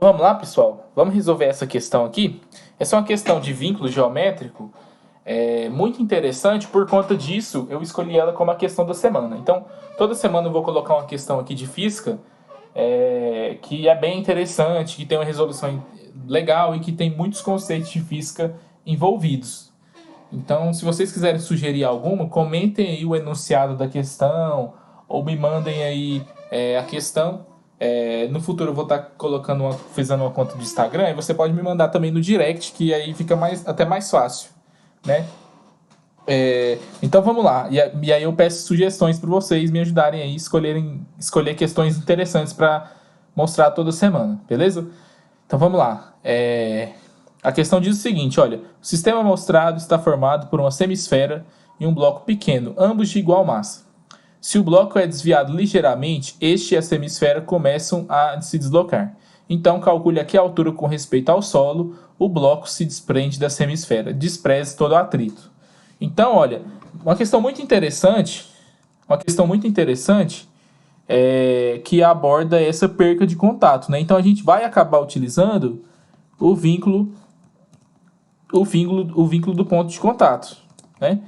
Vamos lá, pessoal? Vamos resolver essa questão aqui. Essa é uma questão de vínculo geométrico muito interessante. Por conta disso, eu escolhi ela como a questão da semana. Então, toda semana eu vou colocar uma questão aqui de física que é bem interessante, que tem uma resolução legal e que tem muitos conceitos de física envolvidos. Então, se vocês quiserem sugerir alguma, comentem aí o enunciado da questão ou me mandem aí a questão. No futuro eu vou estar fazendo uma conta do Instagram e você pode me mandar também no direct, que aí fica até mais fácil, né? Então vamos lá. E aí eu peço sugestões para vocês me ajudarem aí escolher questões interessantes para mostrar toda semana, beleza? Então vamos lá. A questão diz o seguinte, olha, o sistema mostrado está formado por uma semisfera e um bloco pequeno, ambos de igual massa. Se o bloco é desviado ligeiramente, este e a semisfera começam a se deslocar. Então calcule a que altura com respeito ao solo o bloco se desprende da semisfera. Despreze todo o atrito. Então, olha, uma questão muito interessante que aborda essa perca de contato, né? Então a gente vai acabar utilizando o vínculo do ponto de contato, né?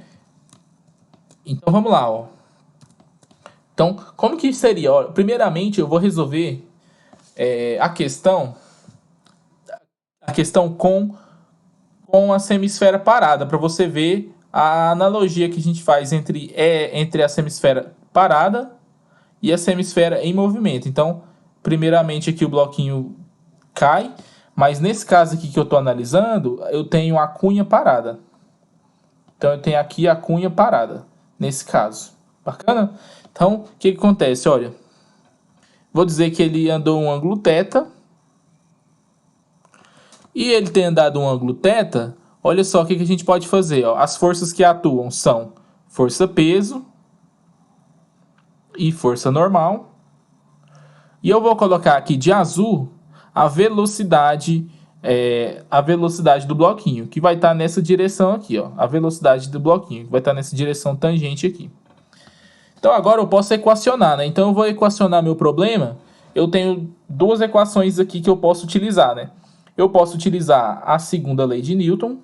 Então vamos lá, ó. Então, como que seria? Ó, primeiramente, eu vou resolver a questão com a semisfera parada, para você ver a analogia que a gente faz entre a semisfera parada e a semisfera em movimento. Então, primeiramente aqui o bloquinho cai, mas nesse caso aqui que eu estou analisando, eu tenho a cunha parada. Então, eu tenho aqui a cunha parada, nesse caso. Bacana? Então, o que acontece? Olha, vou dizer que ele andou um ângulo θ. E ele tem andado um ângulo θ, olha só o que a gente pode fazer. Ó. As forças que atuam são força-peso e força normal. E eu vou colocar aqui de azul a velocidade do bloquinho, que vai estar nessa direção aqui. Ó, a velocidade do bloquinho, que vai estar nessa direção tangente aqui. Então agora eu posso equacionar, né? Então eu vou equacionar meu problema. Eu tenho duas equações aqui que eu posso utilizar, né? Eu posso utilizar a segunda lei de Newton.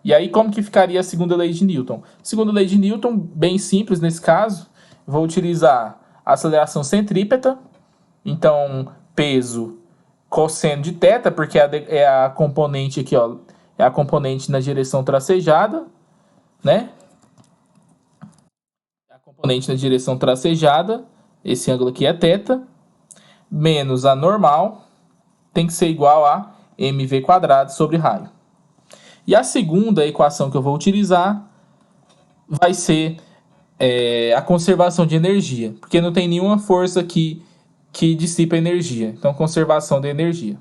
E aí como que ficaria a segunda lei de Newton? Segunda lei de Newton, bem simples nesse caso. Vou utilizar a aceleração centrípeta. Então, peso cosseno de θ, porque é a componente aqui, ó. É a componente na direção tracejada, né? A componente na direção tracejada, esse ângulo aqui é θ, menos a normal, tem que ser igual a mv² sobre raio. E a segunda equação que eu vou utilizar vai ser a conservação de energia, porque não tem nenhuma força aqui que dissipa energia. Então, conservação de energia.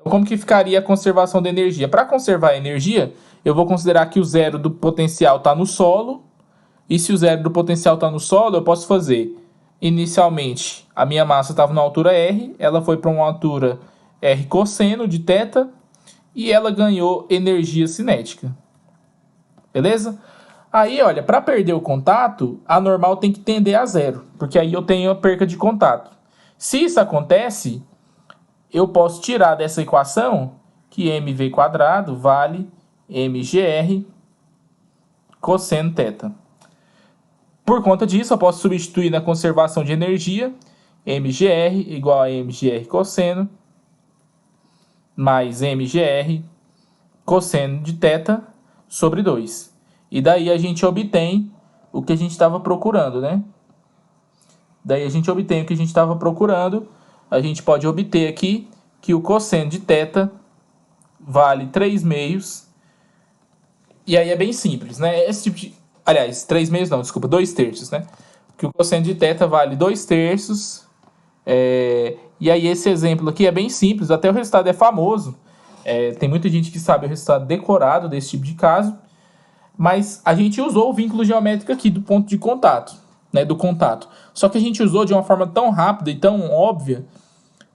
Como que ficaria a conservação de energia? Para conservar a energia, eu vou considerar que o zero do potencial está no solo. E se o zero do potencial está no solo, eu posso fazer. Inicialmente, a minha massa estava na altura R. Ela foi para uma altura R cosseno de θ. E ela ganhou energia cinética. Beleza? Aí, olha, para perder o contato, a normal tem que tender a zero. Porque aí eu tenho a perca de contato. Se isso acontece, eu posso tirar dessa equação que mv² vale mgr cosseno θ. Por conta disso, eu posso substituir na conservação de energia mgr igual a mgr cosseno mais mgr cosseno de θ sobre 2. E daí a gente obtém o que a gente estava procurando, né? A gente pode obter aqui que o cosseno de θ vale 3/2. E aí é bem simples, né? Esse tipo de... Aliás, 3/2 não, desculpa, 2/3, né? Que o cosseno de θ vale 2/3. E aí esse exemplo aqui é bem simples, até o resultado é famoso. Tem muita gente que sabe o resultado decorado desse tipo de caso. Mas a gente usou o vínculo geométrico aqui do ponto de contato, né? Do contato. Só que a gente usou de uma forma tão rápida e tão óbvia,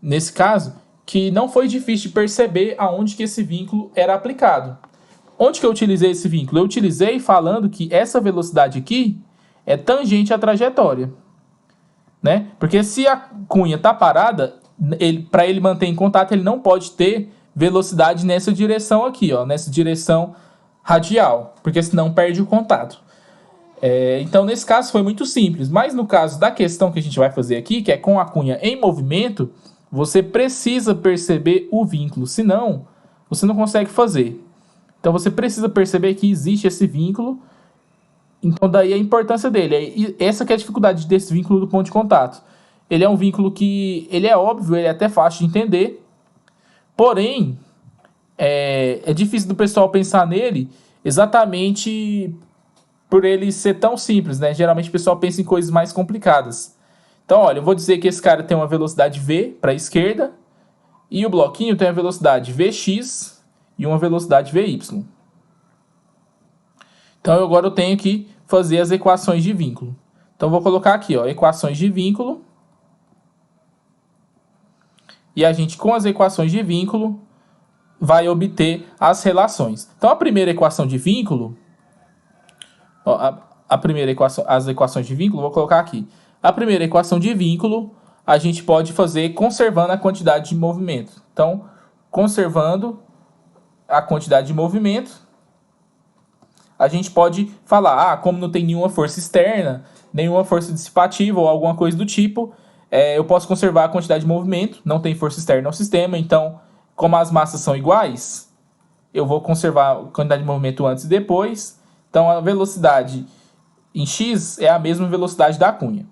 nesse caso, que não foi difícil de perceber aonde que esse vínculo era aplicado. Onde que eu utilizei esse vínculo? Eu utilizei falando que essa velocidade aqui é tangente à trajetória, né? Porque se a cunha está parada, para ele manter em contato, ele não pode ter velocidade nessa direção aqui, ó, nessa direção radial, porque senão perde o contato. Então, nesse caso, foi muito simples. Mas no caso da questão que a gente vai fazer aqui, que é com a cunha em movimento, você precisa perceber o vínculo, senão você não consegue fazer. Então, você precisa perceber que existe esse vínculo. Então, daí a importância dele. Essa que é a dificuldade desse vínculo do ponto de contato. Ele é um vínculo que ele é óbvio, ele é até fácil de entender. Porém, é difícil do pessoal pensar nele exatamente por ele ser tão simples, né? Geralmente o pessoal pensa em coisas mais complicadas. Então, olha, eu vou dizer que esse cara tem uma velocidade v para a esquerda e o bloquinho tem uma velocidade vx e uma velocidade vy. Então, agora eu tenho que fazer as equações de vínculo. Então, eu vou colocar aqui, ó, equações de vínculo. E a gente, com as equações de vínculo, vai obter as relações. Então, a primeira equação de vínculo... Ó, a primeira equação, as equações de vínculo, vou colocar aqui. A primeira equação de vínculo, a gente pode fazer conservando a quantidade de movimento. Então, conservando a quantidade de movimento, a gente pode falar, como não tem nenhuma força externa, nenhuma força dissipativa ou alguma coisa do tipo, eu posso conservar a quantidade de movimento, não tem força externa no sistema, então, como as massas são iguais, eu vou conservar a quantidade de movimento antes e depois. Então, a velocidade em x é a mesma velocidade da cunha.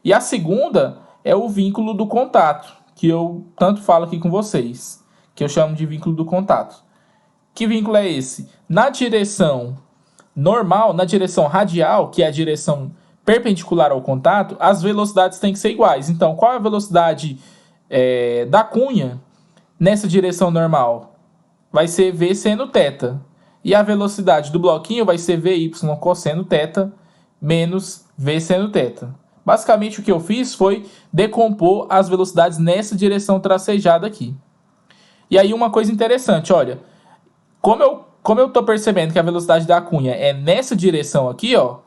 E a segunda é o vínculo do contato, que eu tanto falo aqui com vocês, que eu chamo de vínculo do contato. Que vínculo é esse? Na direção normal, na direção radial, que é a direção perpendicular ao contato, as velocidades têm que ser iguais. Então, qual é a velocidade da cunha nessa direção normal? Vai ser v seno θ. E a velocidade do bloquinho vai ser Vy cosseno θ menos V seno θ. Basicamente o que eu fiz foi decompor as velocidades nessa direção tracejada aqui. E aí uma coisa interessante, olha. Como eu estou percebendo que a velocidade da cunha é nessa direção aqui, ó,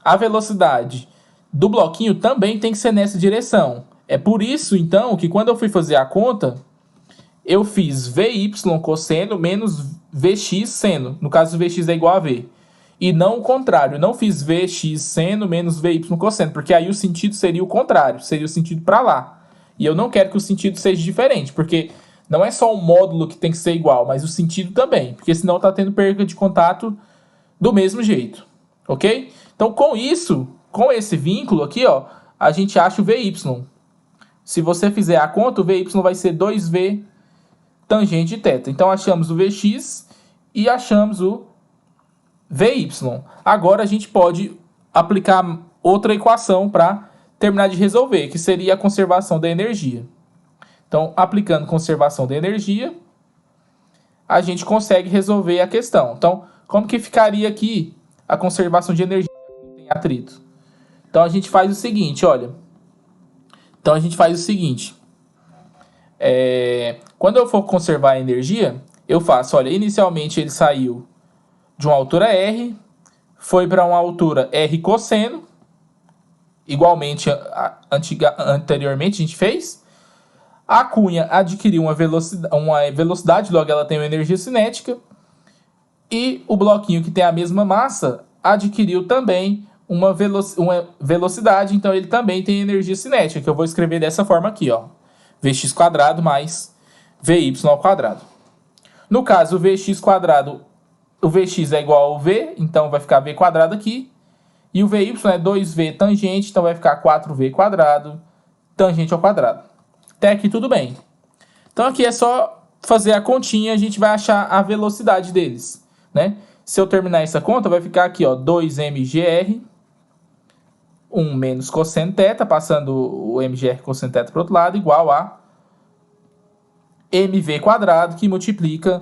a velocidade do bloquinho também tem que ser nessa direção. É por isso, então, que quando eu fui fazer a conta, eu fiz Vy cosseno menos Vx seno. No caso, Vx é igual a V. E não o contrário. Eu não fiz Vx seno menos Vy cosseno. Porque aí o sentido seria o contrário. Seria o sentido para lá. E eu não quero que o sentido seja diferente. Porque não é só o módulo que tem que ser igual, mas o sentido também. Porque senão está tendo perda de contato do mesmo jeito. Ok? Então, com isso, com esse vínculo aqui, ó, a gente acha o Vy. Se você fizer a conta, o Vy vai ser 2V tangente de θ. Então, achamos o Vx e achamos o Vy. Agora, a gente pode aplicar outra equação para terminar de resolver, que seria a conservação da energia. Então, aplicando conservação da energia, a gente consegue resolver a questão. Então, como que ficaria aqui a conservação de energia que não tem atrito? Então, a gente faz o seguinte, olha. Então, a gente faz o seguinte. Quando eu for conservar a energia, eu faço, olha, inicialmente ele saiu de uma altura R, foi para uma altura R cosseno, igualmente anteriormente a gente fez. A cunha adquiriu uma velocidade, logo ela tem uma energia cinética, e o bloquinho que tem a mesma massa adquiriu também uma velocidade, então ele também tem energia cinética, que eu vou escrever dessa forma aqui, ó. Vx quadrado mais Vy ao quadrado. No caso, o Vx quadrado, o Vx é igual ao V, então vai ficar V quadrado aqui. E o Vy é 2V tangente, então vai ficar 4V quadrado tangente ao quadrado. Até aqui tudo bem. Então aqui é só fazer a continha, a gente vai achar a velocidade deles, né? Se eu terminar essa conta, vai ficar aqui, ó, 2mgr, 1 menos cosseno θ, passando o mgr cosseno θ para o outro lado, igual a mv quadrado, que multiplica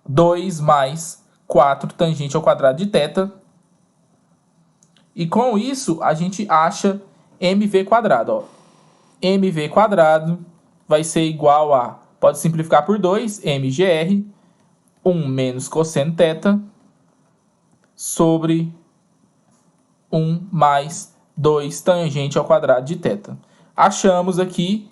2 mais 4 tangente ao quadrado de θ. E com isso, a gente acha mv quadrado. Ó. mv quadrado vai ser igual a, pode simplificar por 2, mgr, 1 menos cosseno θ, sobre 1 mais 2 tangente ao quadrado de θ. Achamos aqui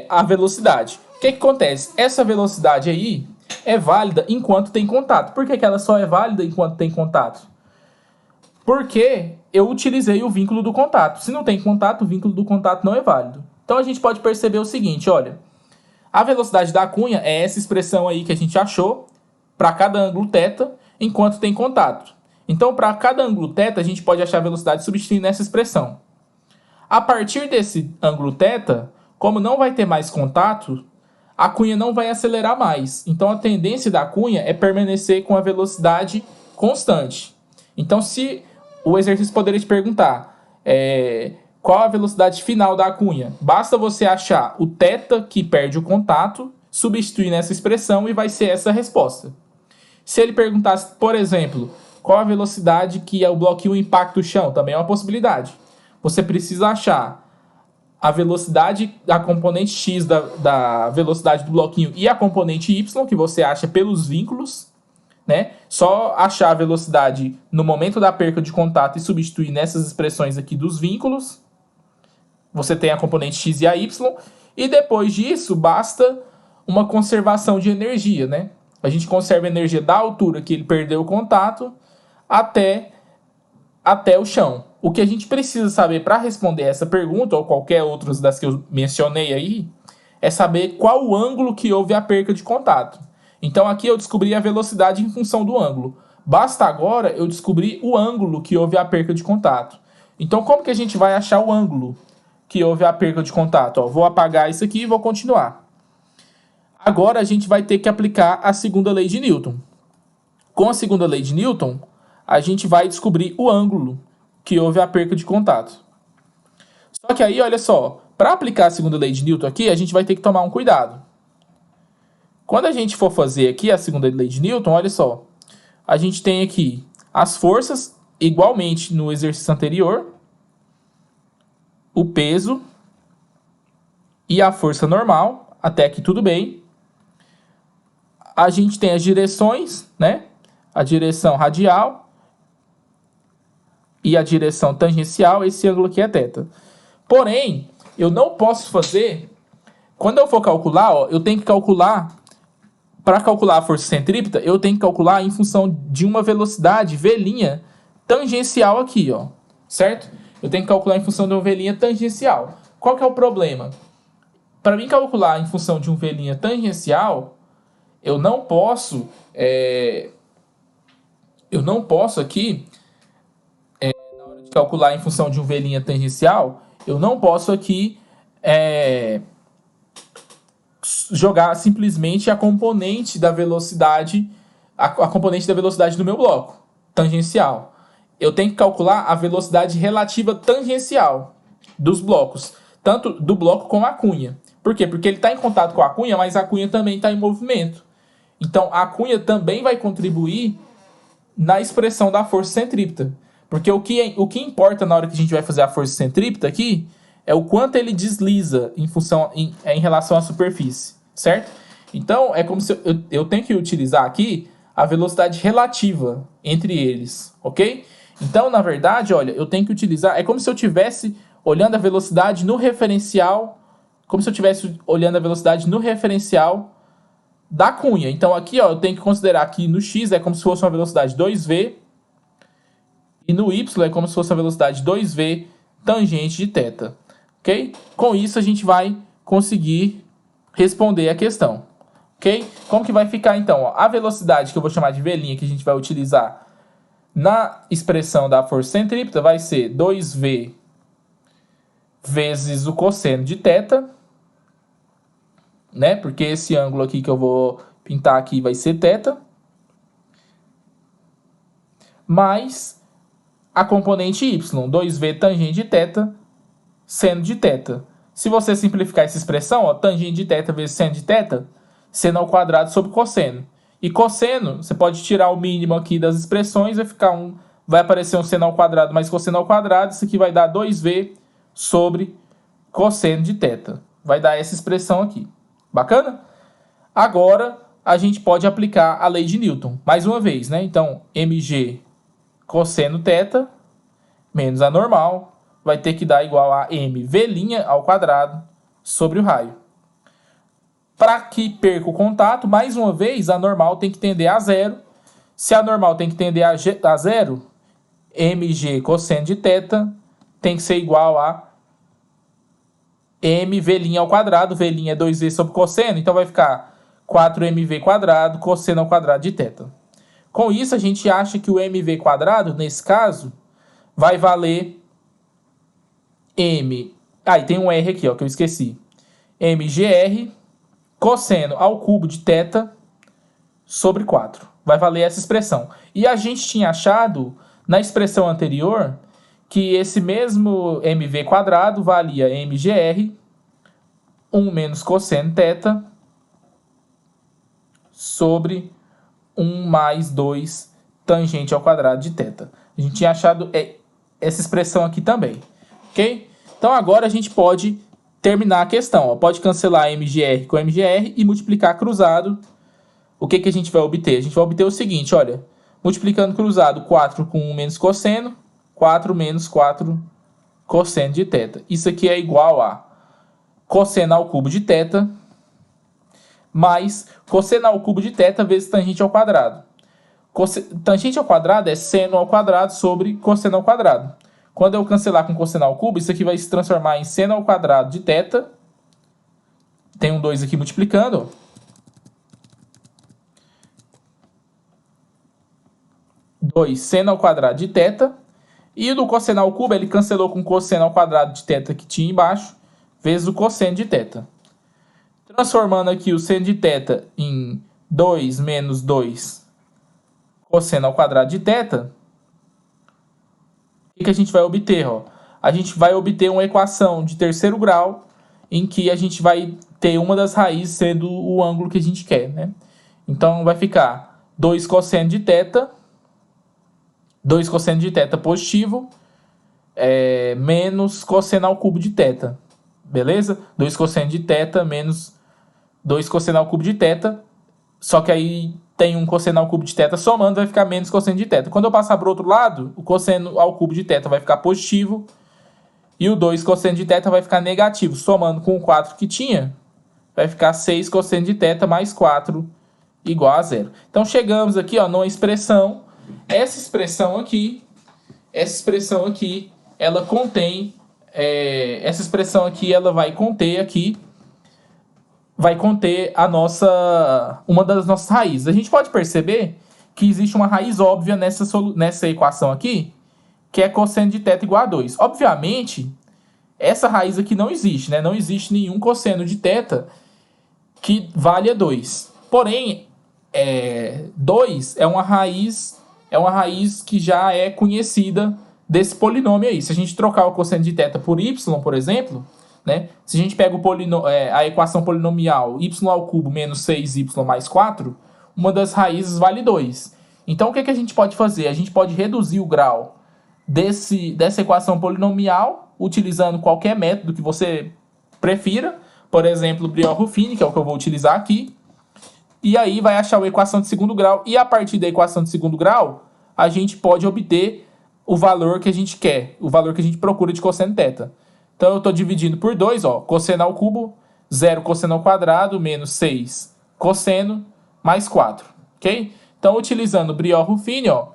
a velocidade. O que acontece? Essa velocidade aí é válida enquanto tem contato. Por que ela só é válida enquanto tem contato? Porque eu utilizei o vínculo do contato. Se não tem contato, o vínculo do contato não é válido. Então a gente pode perceber o seguinte, olha. A velocidade da cunha é essa expressão aí que a gente achou para cada ângulo θ enquanto tem contato. Então, para cada ângulo θ, a gente pode achar a velocidade substituindo essa expressão. A partir desse ângulo θ, como não vai ter mais contato, a cunha não vai acelerar mais. Então, a tendência da cunha é permanecer com a velocidade constante. Então, se o exercício poderia te perguntar qual a velocidade final da cunha, basta você achar o θ que perde o contato, substituir nessa expressão e vai ser essa a resposta. Se ele perguntasse, por exemplo, qual a velocidade que o bloquinho impacta o chão, também é uma possibilidade. Você precisa achar a velocidade da componente x da velocidade do bloquinho e a componente y, que você acha pelos vínculos, né? Só achar a velocidade no momento da perca de contato e substituir nessas expressões aqui dos vínculos. Você tem a componente x e a y. E depois disso, basta uma conservação de energia, né? A gente conserva a energia da altura que ele perdeu o contato até o chão. O que a gente precisa saber para responder essa pergunta, ou qualquer outra das que eu mencionei aí, é saber qual o ângulo que houve a perca de contato. Então aqui eu descobri a velocidade em função do ângulo. Basta agora eu descobrir o ângulo que houve a perca de contato. Então como que a gente vai achar o ângulo que houve a perca de contato? Vou apagar isso aqui e vou continuar. Agora a gente vai ter que aplicar a segunda lei de Newton. Com a segunda lei de Newton, a gente vai descobrir o ângulo que houve a perca de contato. Só que aí, olha só, para aplicar a segunda lei de Newton aqui, a gente vai ter que tomar um cuidado. Quando a gente for fazer aqui a segunda lei de Newton, olha só, a gente tem aqui as forças, igualmente no exercício anterior, o peso e a força normal, até aqui tudo bem. A gente tem as direções, né? A direção radial e a direção tangencial, esse ângulo aqui é θ. Porém, eu não posso fazer... Quando eu for calcular, eu tenho que calcular... Para calcular a força centrípeta, eu tenho que calcular em função de uma velocidade v' tangencial aqui, certo? Eu tenho que calcular em função de uma v' tangencial. Qual que é o problema? Para mim calcular em função de um v' tangencial, eu não posso aqui, na hora de calcular em função de um v' tangencial, eu não posso aqui jogar simplesmente a componente da velocidade, a componente da velocidade do meu bloco tangencial. Eu tenho que calcular a velocidade relativa tangencial dos blocos, tanto do bloco como a cunha. Por quê? Porque ele está em contato com a cunha, mas a cunha também está em movimento. Então, a cunha também vai contribuir na expressão da força centrípeta. Porque o que importa na hora que a gente vai fazer a força centrípeta aqui é o quanto ele desliza em relação à superfície, certo? Então, é como se eu tenho que utilizar aqui a velocidade relativa entre eles, ok? Então, na verdade, olha, eu tenho que utilizar... É como se eu estivesse olhando a velocidade no referencial... Como se eu estivesse olhando a velocidade no referencial da cunha. Então aqui, eu tenho que considerar que no x é como se fosse uma velocidade 2v e no y é como se fosse uma velocidade 2v tangente de θ. Ok? Com isso a gente vai conseguir responder a questão. Ok? Como que vai ficar então? A velocidade que eu vou chamar de v' que a gente vai utilizar na expressão da força centrípeta vai ser 2v vezes o cosseno de θ, né? Porque esse ângulo aqui que eu vou pintar aqui vai ser θ, mais a componente y, 2v tangente de θ, seno de θ. Se você simplificar essa expressão, tangente de θ vezes seno de θ, seno ao quadrado sobre cosseno. E cosseno, você pode tirar o mínimo aqui das expressões, vai aparecer um seno ao quadrado mais cosseno ao quadrado, isso aqui vai dar 2v sobre cosseno de θ. Vai dar essa expressão aqui. Bacana? Agora, a gente pode aplicar a lei de Newton. Mais uma vez, né? Então, mg cosseno θ menos a normal vai ter que dar igual a mv' ao quadrado sobre o raio. Para que perca o contato, mais uma vez, a normal tem que tender a zero. Se a normal tem que tender a zero, mg cosseno de θ tem que ser igual a mv' ao quadrado. V' é 2v sobre cosseno, então vai ficar 4mv quadrado cosseno ao quadrado de θ. Com isso, a gente acha que o mv quadrado, nesse caso, vai valer m... Ah, e tem um r aqui, ó, que eu esqueci. mgr cosseno ao cubo de θ sobre 4. Vai valer essa expressão. E a gente tinha achado, na expressão anterior, que esse mesmo mv quadrado valia mgr 1 menos cosseno θ sobre 1 mais 2 tangente ao quadrado de θ. A gente tinha achado essa expressão aqui também, ok? Então agora a gente pode terminar a questão. Ó. Pode cancelar mgr com mgr e multiplicar cruzado. O que a gente vai obter? A gente vai obter o seguinte, olha. Multiplicando cruzado 4 com 1 menos cosseno, 4 menos 4 cosseno de θ. Isso aqui é igual a cosseno ao cubo de θ mais cosseno ao cubo de θ vezes tangente ao quadrado. Tangente ao quadrado é seno ao quadrado sobre cosseno ao quadrado. Quando eu cancelar com cosseno ao cubo, isso aqui vai se transformar em seno ao quadrado de θ. Tem um 2 aqui multiplicando. 2 seno ao quadrado de θ. E do cosseno ao cubo, ele cancelou com cosseno ao quadrado de θ que tinha embaixo, vezes o cosseno de θ. Transformando aqui o seno de θ em 2 menos 2 cosseno ao quadrado de θ, o que a gente vai obter? Ó? A gente vai obter uma equação de terceiro grau em que a gente vai ter uma das raízes sendo o ângulo que a gente quer. Né? Então vai ficar 2 cosseno de θ, 2 cosseno de θ positivo, menos cosseno ao cubo de θ. Beleza? 2 cosseno de θ menos 2 cosseno ao cubo de θ. Só que aí tem um cosseno ao cubo de θ somando, vai ficar menos cosseno de θ. Quando eu passar para o outro lado, o cosseno ao cubo de θ vai ficar positivo. E o 2 cosseno de θ vai ficar negativo. Somando com o 4 que tinha, vai ficar 6 cosseno de θ mais 4 igual a zero. Então chegamos aqui ó, numa expressão. Essa expressão aqui, ela contém... essa expressão aqui, ela vai conter uma das nossas raízes. A gente pode perceber que existe uma raiz óbvia nessa equação aqui, que é cosseno de θ igual a 2. Obviamente, essa raiz aqui não existe, né? Não existe nenhum cosseno de θ que valha 2. Porém, 2 é uma raiz que já é conhecida desse polinômio aí. Se a gente trocar o cosseno de θ por y, por exemplo, né? Se a gente pega a equação polinomial y ao cubo menos 6y mais 4, uma das raízes vale 2. Então, o que a gente pode fazer? A gente pode reduzir o grau dessa equação polinomial utilizando qualquer método que você prefira. Por exemplo, Briot-Ruffini, que é o que eu vou utilizar aqui. E aí vai achar a equação de segundo grau. E a partir da equação de segundo grau, a gente pode obter o valor que a gente quer, o valor que a gente procura de cosseno θ. Então, eu estou dividindo por 2, ó, cosseno ao cubo, 0 cosseno ao quadrado, menos 6 cosseno, mais 4, ok? Então, utilizando Briot-Ruffini, ó,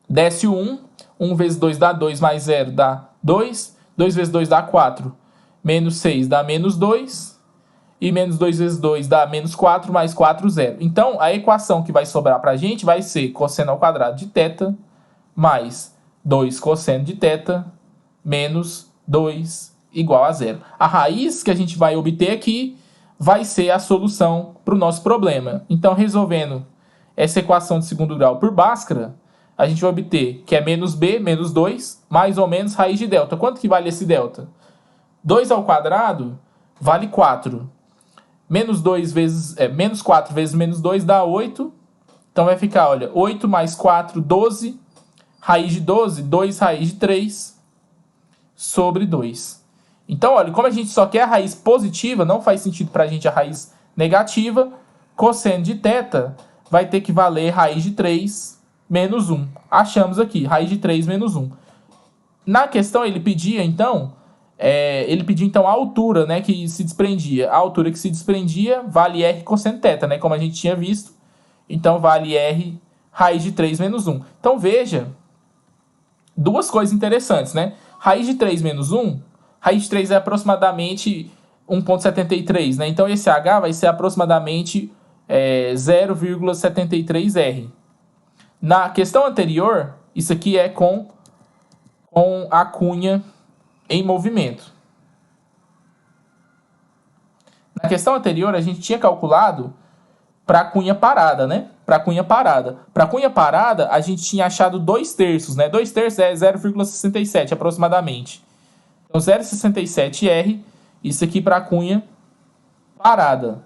desce o 1, 1 vezes 2 dá 2, mais 0 dá 2, 2 vezes 2 dá 4, menos 6 dá menos 2, e menos 2 vezes 2 dá menos 4, mais 4, 0. Então, a equação que vai sobrar para a gente vai ser cosseno ao quadrado de θ, mais 2 cosseno de θ, menos 2 igual a 0. A raiz que a gente vai obter aqui vai ser a solução para o nosso problema. Então, resolvendo essa equação de segundo grau por Bhaskara, a gente vai obter que é menos b, menos 2, mais ou menos raiz de delta. Quanto que vale esse delta? 2 ao quadrado vale 4. Menos 4 vezes menos 2 dá 8. Então vai ficar, olha, 8 mais 4, 12. Raiz de 12, 2 raiz de 3 sobre 2. Então, olha, como a gente só quer a raiz positiva, não faz sentido para a gente a raiz negativa. cosseno de θ vai ter que valer raiz de 3 menos 1. Achamos aqui, raiz de 3 menos 1. Na questão, ele pedia, então, a altura, né, que se desprendia. A altura que se desprendia vale R cosseno θ, né, como a gente tinha visto. Então, vale R raiz de 3 menos 1. Então, veja duas coisas interessantes, né? Raiz de 3 menos 1, raiz de 3 é aproximadamente 1,73, né? Então, esse H vai ser aproximadamente 0,73R. Na questão anterior, isso aqui é com a cunha em movimento. Na questão anterior, a gente tinha calculado para a cunha parada, né? Para a cunha parada. Para a cunha parada, a gente tinha achado 2/3, né? 2/3 é 0,67 aproximadamente. Então, 0,67R, isso aqui para a cunha parada.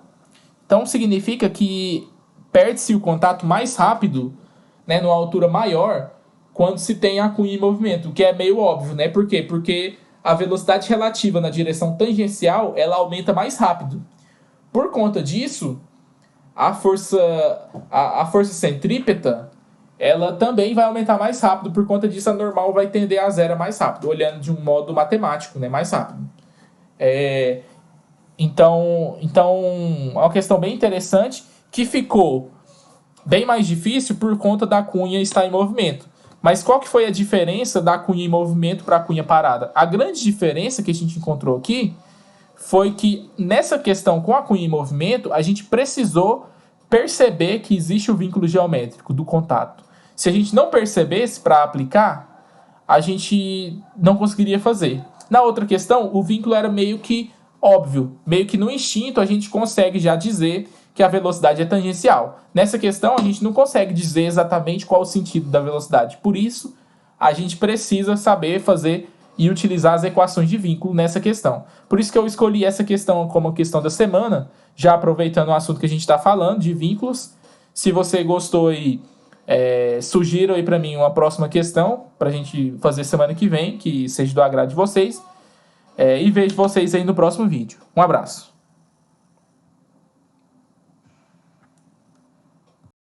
Então, significa que perde-se o contato mais rápido, né, numa altura maior, quando se tem a cunha em movimento, o que é meio óbvio, né? Por quê? Porque a velocidade relativa na direção tangencial, ela aumenta mais rápido. Por conta disso, a força centrípeta, ela também vai aumentar mais rápido. Por conta disso, a normal vai tender a zero mais rápido, olhando de um modo matemático, né? Mais rápido. Então, é uma questão bem interessante que ficou bem mais difícil por conta da cunha estar em movimento. Mas qual que foi a diferença da cunha em movimento para a cunha parada? A grande diferença que a gente encontrou aqui foi que nessa questão com a cunha em movimento, a gente precisou perceber que existe o vínculo geométrico do contato. Se a gente não percebesse para aplicar, a gente não conseguiria fazer. Na outra questão, o vínculo era meio que óbvio, meio que no instinto a gente consegue já dizer que a velocidade é tangencial. Nessa questão, a gente não consegue dizer exatamente qual o sentido da velocidade. Por isso, a gente precisa saber fazer e utilizar as equações de vínculo nessa questão. Por isso que eu escolhi essa questão como a questão da semana, já aproveitando o assunto que a gente está falando, de vínculos. Se você gostou aí, sugira aí para mim uma próxima questão para a gente fazer semana que vem, que seja do agrado de vocês. E vejo vocês aí no próximo vídeo. Um abraço.